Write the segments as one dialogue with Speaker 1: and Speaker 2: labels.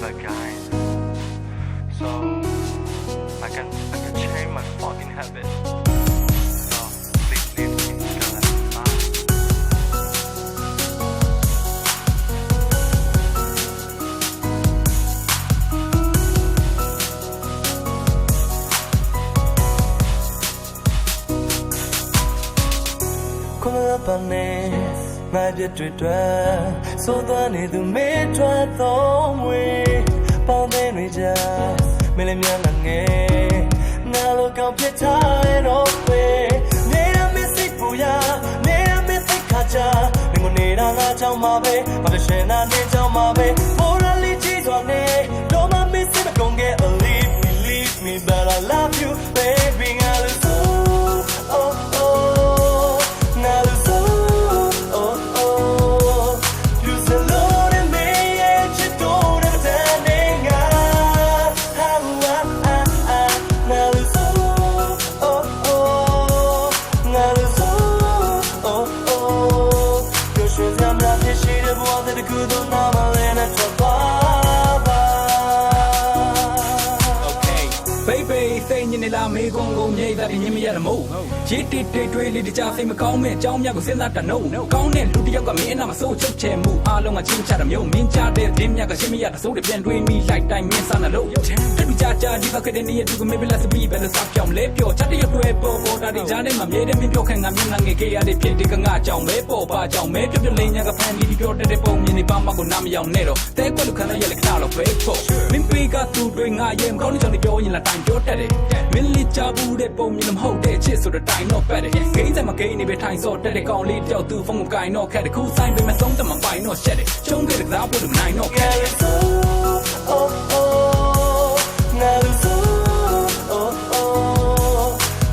Speaker 1: a guy, so I can change my fucking habit. So please leave me, girl. Bye.
Speaker 2: ခွန်လာပါနဲ့ငါပြည့်တွေ့ဆိုသွားနေသူမင်းထွက်တော့မွေပေါင်းတဲ့နေကြမင်းလည်းများငယ်ငါလိုကောင်းဖြစ်ထားတော့ပဲနေရမစ်စိတ်ပူရနေရမစ်စိတ်ခါချမင်းကိုနေတာငါကြောင့်ပါပဲဘာလို့ရှင်နာနေကြောင့်ပါပဲမိုးရလီကြီးစွာနဲ့တော့မမစ်စိတ်မကုန်ခဲ့ leave me but I love you baby ငါလို့ဆို oh oh ငါလို့ဆို oh oh you say Lord and me and you don't understand me ငါ ငါလို့ဆို oh oh ငါလို့ဆို oh oh ပြောရှင်စမ်းလာဖြစ်ရှိတဲ့ဘဝတဲ့ကူတော့နာမလဲနဲ့ထွက်ပါ
Speaker 3: စိတ်ညစ်နေလားမေကုန်းကုန်မြိတ်တာညင်မရတဲ့မို့ရစ်တစ်တိတ်တွေးလေးတကြစိတ်မကောင်းမဲ့အကြောင်းများကိုစဉ်းစားတနှုတ်ကောင်းတဲ့လူတစ်ယောက်ကမင်းအနာမစိုးချုပ်ချယ်မှုအားလုံးကချင်းချတဲ့မျိုးမင်းချတဲ့ဒင်းမြတ်ကရှင်းမရတဲ့စိုးတွေပြန်တွေးမိလိုက်တိုင်းမင်းစားနေလို့တပီကြဒီဘက်ကတဲ့နေရသူကမေဘလက်စပီပဲလို့စပြောင်းလဲပြောချက်တရတွေပေါ်ပေါ်တာဒီကြားထဲမှာမြဲတဲ့မင်းပြောခိုင်ငါမျက်နှာငယ်ခဲ့ရတဲ့ဖြစ်တဲ့ကငါကြောင့်ပဲပေါ်ပါကြောင့်ပဲပြပြလေးညာကဖန်ပြီးပြောတဲ့ပုံမြင်နေပါမကိုနာမရောက်နဲ့တော့တဲကွက်လူခဏရလက်ခဏတော့ပဲပေါ့မင်းပေးကသူတွေငါရဲ့မကောင်းတဲ့ကြောင့်ပြောရင်လာတိုင်းပြောတတ်တယ်မင်းလေးချဘူးတဲ့ပုံမြင်မဟုတ်တဲ့ချစ်ဆိုတဲ့တိုင်းတော့ပတ်တယ်ဂိမ်းဆိုင်မှာဂိမ်းနေပဲထိုင်စော့တက်တဲ့ကောင်လေးတယောက်သူဖုန်းကိုကင်တော့ခက်တယ်ခုဆိုင်ပဲမဆုံးတမပိုင်တော့ရှက်တယ်ကျုံးခဲ့တဲ့ကစားဖို့လို့နိုင်တော့ခက်တယ်
Speaker 2: oh oh ငါလို့ဆို oh oh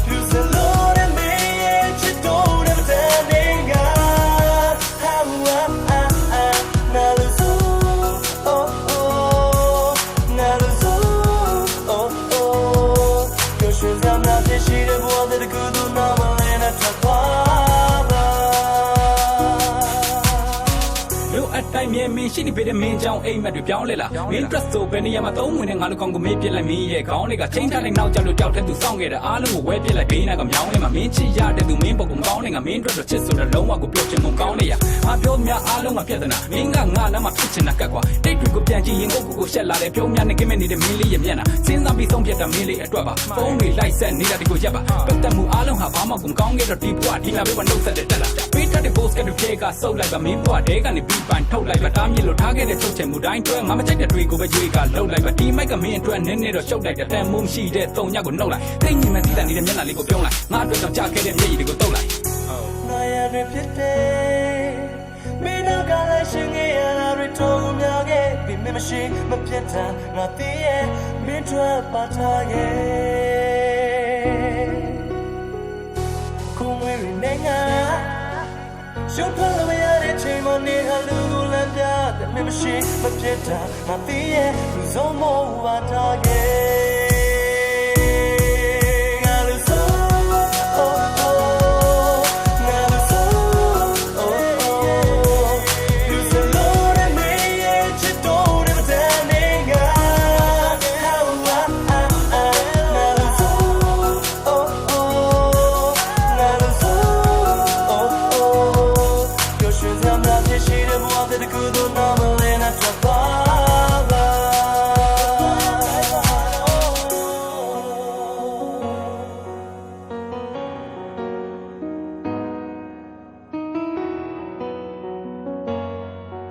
Speaker 2: you say Lord and me and you don't understand me ငါလို့ဆို oh oh ငါလို့ဆို oh oh ပြောရှင်စမ်းလာဖြစ်ရှိတဲ့ဘဝတဲ့ကူတော့နာမလဲနဲ့ထွက်ပါ
Speaker 3: တိုင်းမြဲမင်းရှိနေပေတဲ့မင်းကြောင့်အိမ်မက်တွေပြောင်းလဲလာမင်း trust ဆိုပဲနေရမှာသုံးဝင်တဲ့ငါလူကောင်ကိုမေးပြစ်လိုက်မင်းရဲ့ခေါင်းတွေကချိန်ထားလိုက်နောက်ကျလို့ကြောက်တဲ့သူစောင့်ခဲ့တဲ့အားလုံးကိုဝဲပြစ်လိုက်ဘေးနာကမြောင်းနေမှာမင်းချစ်ရတဲ့သူမင်းပုံကကောင်းနေငါမင်းအတွက်တော့ချစ်ဆိုတဲ့လုံးဝကိုပြောချင်မကောင်းနေရငါပြောများအားလုံးကပြဿနာမင်းကငါနားမှာဖြစ်ချင်တာကတ်ကွာတိတ်တွေကိုပြန်ကြည့်ရင်ကိုရှက်လာတယ်ပြုံးများနေကိမဲ့နေတဲ့မင်းလေးရဲ့မျက်နှာစဉ်းစားပြီးဆုံးဖြတ်တာမင်းလေးအတွက်ပါဖုန်းတွေလိုက်ဆက်နေတာဒီကိုရက်ပါပတ်သက်မှုအားလုံးဟာဘာမှကိုကောင်းခဲ့တော့ဒီဘွားဒီမှာပဲနှုတ်ဆက်တဲ့တက်လာပေးထားတဲ့ post ကတူဖြေကဆုပ်လိုက်ပါမင်းဘွားတဲကနေပြီးပိုင်ထုတ်လိုက်ပါတားမြစ်လို့ထားခဲ့တဲ့ချုပ်ချယ်မှုတိုင်းတွဲငါမကြိုက်တဲ့တွေကိုပဲရွေးကလှုပ်လိုက်ပါဒီမိုက်ကမင်းအတွက်နည်းနည်းတော့ရှုပ်လိုက်တဲ့တန်မိုးမရှိတဲ့သုံးညကိုနှုတ်လိုက်သိညီမသိတာနေတဲ့မျက်နှာလေးကိုပြုံးလိုက်ငါအတွက်တော့ကြာခဲ့တဲ့မျက်ရည်တွေကိုတုပ်လိုက်
Speaker 2: ငါရတဲ့ဖြစ်တဲ့မင်းတို့ကလည်းရှင်ခဲ့ရတာတွေထုံးများခဲ့ဒီမရှိမပြတ်တာငါသိရဲ့မင်းတို့ပါထားခဲ့ခုံဝေးနေငါရှုပ်ထွက်လို့ရတဲ့ချိန်မနေဟလူကိုလမ်းပြတဲ့မရှိမပြတ်တာငါသိရဲ့လူဆုံးမပါထားခဲ့